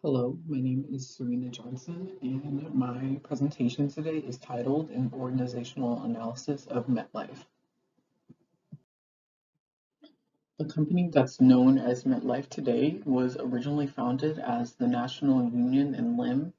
Hello, my name is Serena Johnson, and my presentation today is titled An Organizational Analysis of Metlife. The company that's known as Metlife today was originally founded as the National Union and Limb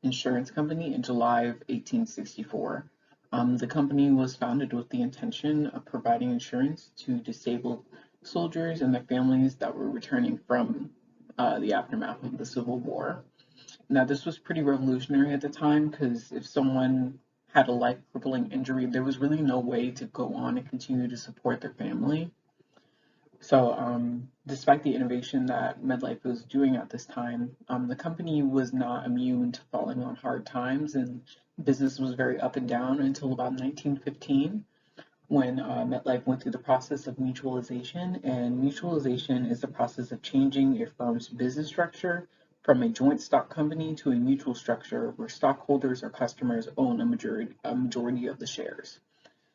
Insurance Company in July of 1864. The company was founded with the intention of providing insurance to disabled soldiers and their families that were returning from the aftermath of the Civil War. Now, this was pretty revolutionary at the time because if someone had a life crippling injury, there was really no way to go on and continue to support their family. So, despite the innovation that MedLife was doing at this time, the company was not immune to falling on hard times, and business was very up and down until about 1915 when MetLife went through the process of mutualization. And mutualization is the process of changing a firm's business structure from a joint stock company to a mutual structure where stockholders or customers own a majority of the shares.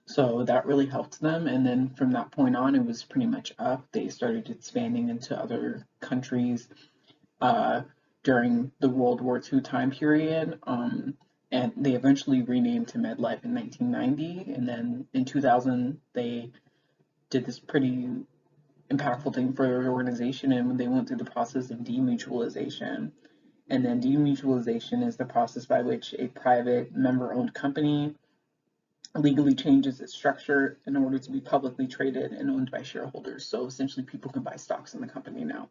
So that really helped them. And then from that point on, it was pretty much up. They started expanding into other countries uh, during the World War II time period. And they eventually renamed to MedLife in 1990. And then in 2000, they did this pretty impactful thing for their organization, and they went through the process of demutualization. And then demutualization is the process by which a private member-owned company legally changes its structure in order to be publicly traded and owned by shareholders. So essentially, people can buy stocks in the company now.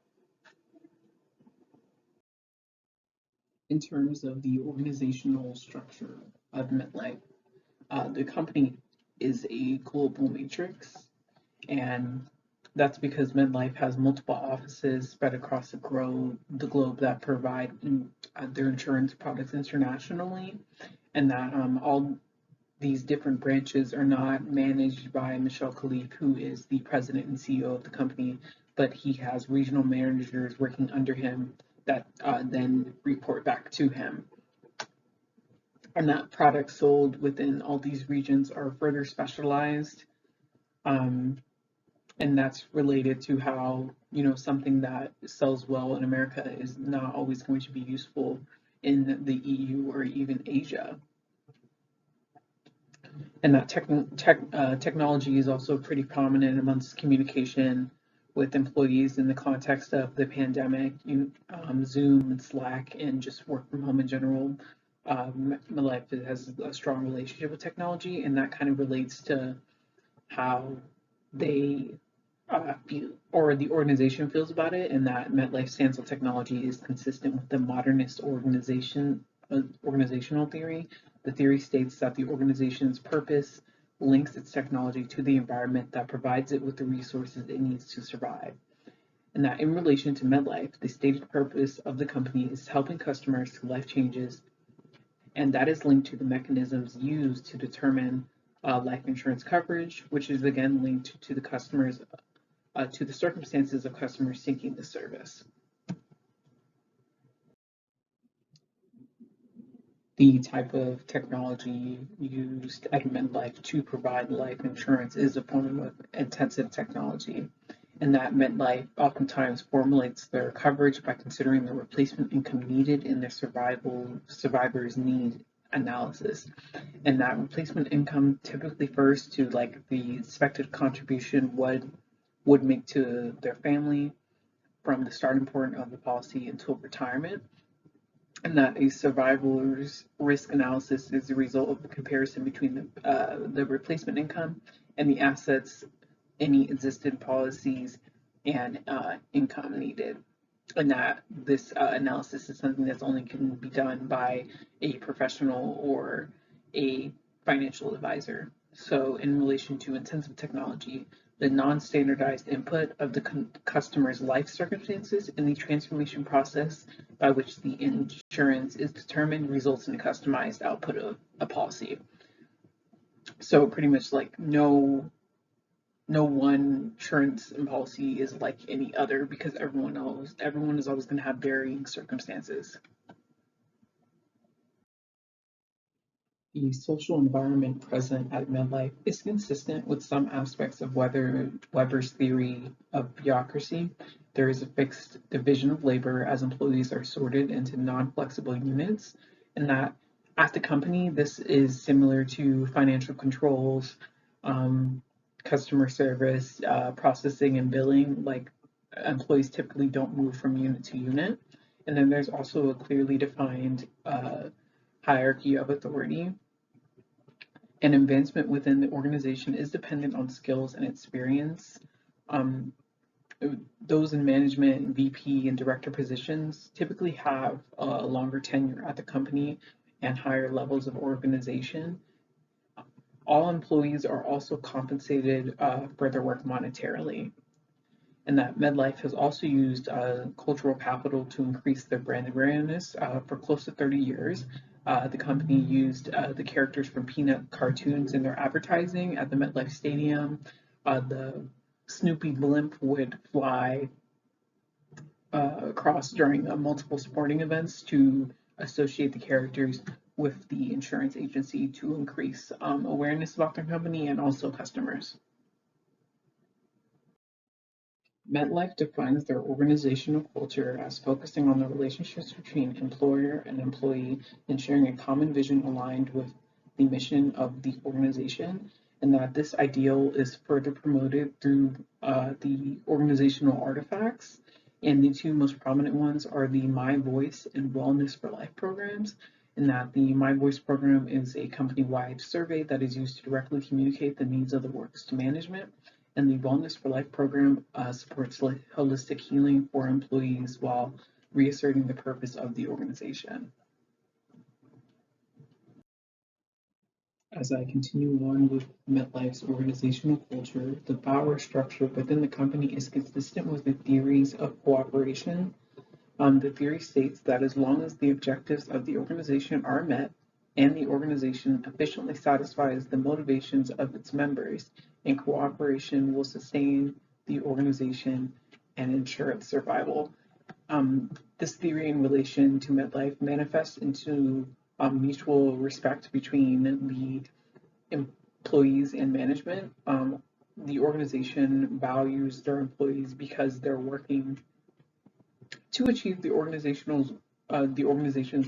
In terms of the organizational structure of MetLife, the company is a global matrix, and that's because MetLife has multiple offices spread across the globe that provide their insurance products internationally, and that all these different branches are not managed by Michel Khalif, who is the president and CEO of the company, but he has regional managers working under him that then report back to him. And that products sold within all these regions are further specialized. Um, and that's related to how, something that sells well in America is not always going to be useful in the EU or even Asia. And that technology is also pretty prominent amongst communication with employees in the context of the pandemic. Zoom and Slack and just work from home in general. My life has a strong relationship with technology, and that kind of relates to how they feel, or the organization feels about it, and that MetLife stands on technology is consistent with the modernist organizational theory. The theory states that the organization's purpose links its technology to the environment that provides it with the resources it needs to survive. And that in relation to MedLife, the stated purpose of the company is helping customers through life changes, and that is linked to the mechanisms used to determine life insurance coverage, which is again linked to the circumstances of customers seeking the service. The type of technology used at MetLife to provide life insurance is a form of intensive technology, and that MetLife oftentimes formulates their coverage by considering the replacement income needed in their survivor's need analysis. And that replacement income typically refers to like the expected contribution would make to their family from the starting point of the policy until retirement, and that a survivor's risk analysis is the result of a comparison between the replacement income and the assets, any existing policies, and income needed. And that this analysis is something that's only can be done by a professional or a financial advisor. So, in relation to intensive technology, the non-standardized input of the customer's life circumstances in the transformation process by which the insurance is determined results in a customized output of a policy. So pretty much like no one insurance and policy is like any other because everyone is always going to have varying circumstances. The social environment present at MedLife is consistent with some aspects of Weber's theory of bureaucracy, there is a fixed division of labor as employees are sorted into non-flexible units, and that at the company, this is similar to financial controls, um, customer service, processing and billing. Like employees typically don't move from unit to unit. And then there's also a clearly defined hierarchy of authority, and advancement within the organization is dependent on skills and experience. Um, those in management, VP, and director positions typically have a longer tenure at the company and higher levels of organization. All employees are also compensated for their work monetarily, and that MedLife has also used cultural capital to increase their brand awareness for close to 30 years. The company used the characters from Peanut cartoons in their advertising at the MetLife Stadium. The Snoopy blimp would fly across during multiple sporting events to associate the characters with the insurance agency to increase awareness about their company and also customers. MetLife defines their organizational culture as focusing on the relationships between employer and employee and sharing a common vision aligned with the mission of the organization, and that this ideal is further promoted through the organizational artifacts. And the two most prominent ones are the My Voice and Wellness for Life programs, and that the My Voice program is a company-wide survey that is used to directly communicate the needs of the works to management, and the Wellness for Life program supports holistic healing for employees while reasserting the purpose of the organization. As I continue on with MetLife's organizational culture, the power structure within the company is consistent with the theories of cooperation. The theory states that as long as the objectives of the organization are met and the organization efficiently satisfies the motivations of its members, and cooperation will sustain the organization and ensure its survival. This theory in relation to MetLife manifests into mutual respect between the employees and management. The organization values their employees because they're working to achieve the organization's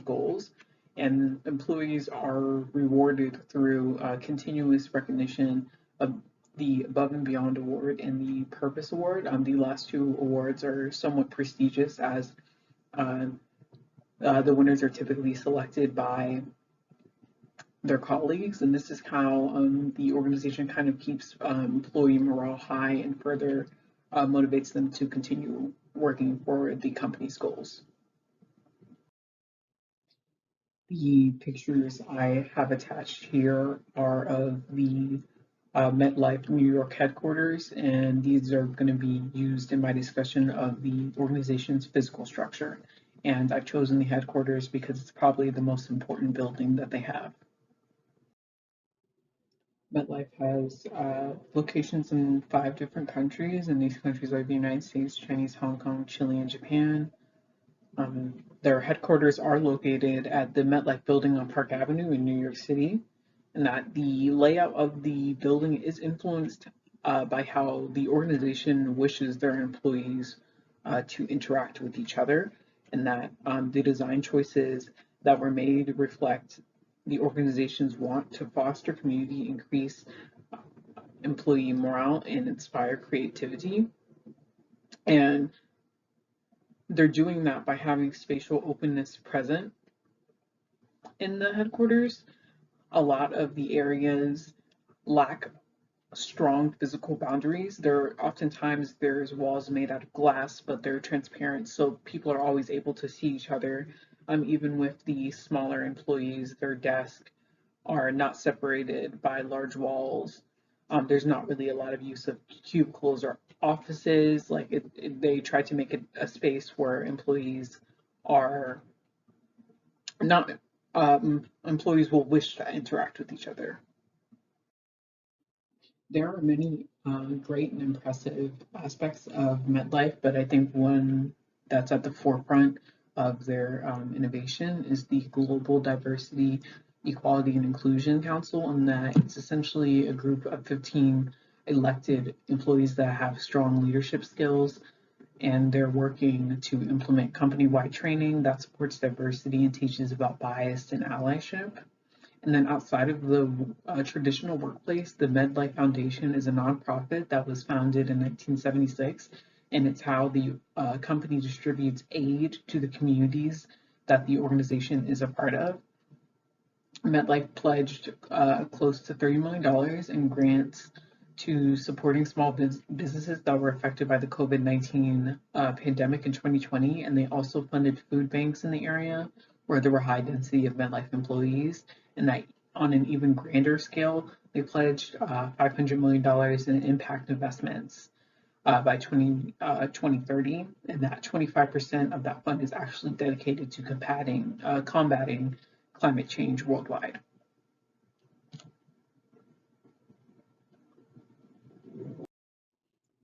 goals, and employees are rewarded through continuous recognition of the Above and Beyond Award and the Purpose Award. The last two awards are somewhat prestigious as uh, the winners are typically selected by their colleagues, and this is how the organization kind of keeps employee morale high and further motivates them to continue working for the company's goals. The pictures I have attached here are of the MetLife New York headquarters, and these are going to be used in my discussion of the organization's physical structure. And I've chosen the headquarters because it's probably the most important building that they have. MetLife has locations in 5 different countries, and these countries are the United States, Chinese, Hong Kong, Chile, and Japan. Their headquarters are located at the MetLife building on Park Avenue in New York City, and that the layout of the building is influenced by how the organization wishes their employees to interact with each other, and that the design choices that were made reflect the organization's want to foster community, increase employee morale, and inspire creativity. And they're doing that by having spatial openness present in the headquarters. A lot of the areas lack strong physical boundaries. Oftentimes there's walls made out of glass, but they're transparent, so people are always able to see each other. Even with the smaller employees, their desk are not separated by large walls. There's not really a lot of use of cubicles or offices. They try to make it a space where employees are not employees will wish to interact with each other. There are many great and impressive aspects of MetLife, but I think one that's at the forefront of their innovation is the Global Diversity, Equality, and Inclusion Council, and that it's essentially a group of 15 elected employees that have strong leadership skills and they're working to implement company-wide training that supports diversity and teaches about bias and allyship. And then outside of the traditional workplace, the MedLife Foundation is a nonprofit that was founded in 1976, and it's how the company distributes aid to the communities that the organization is a part of. MetLife pledged close to $30 million in grants to supporting small businesses that were affected by the COVID-19 pandemic in 2020, and they also funded food banks in the area where there were high density of MetLife employees. And that on an even grander scale, they pledged $500 million in impact investments by 2030, and that 25% of that fund is actually dedicated to combating climate change worldwide.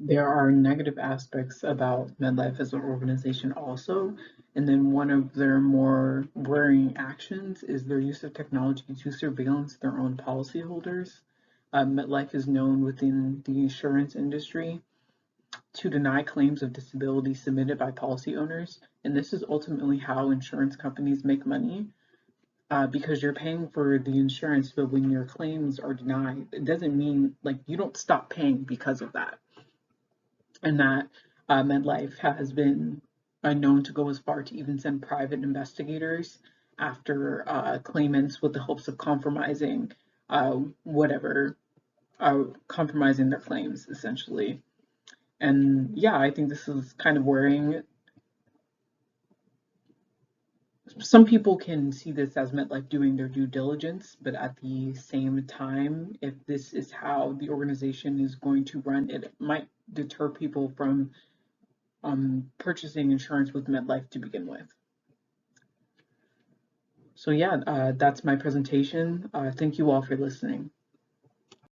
There are negative aspects about MedLife as an organization also, and then one of their more worrying actions is their use of technology to surveillance their own policyholders. MetLife is known within the insurance industry to deny claims of disability submitted by policy owners, and this is ultimately how insurance companies make money. Because you're paying for the insurance, but when your claims are denied, it doesn't mean like you don't stop paying because of that. And that MedLife has been known to go as far to even send private investigators after claimants with the hopes of whatever, compromising their claims essentially. And yeah, I think this is kind of worrying. Some people can see this as MetLife doing their due diligence, but at the same time, if this is how the organization is going to run, it might deter people from purchasing insurance with MetLife to begin with. So yeah, that's my presentation. Thank you all for listening.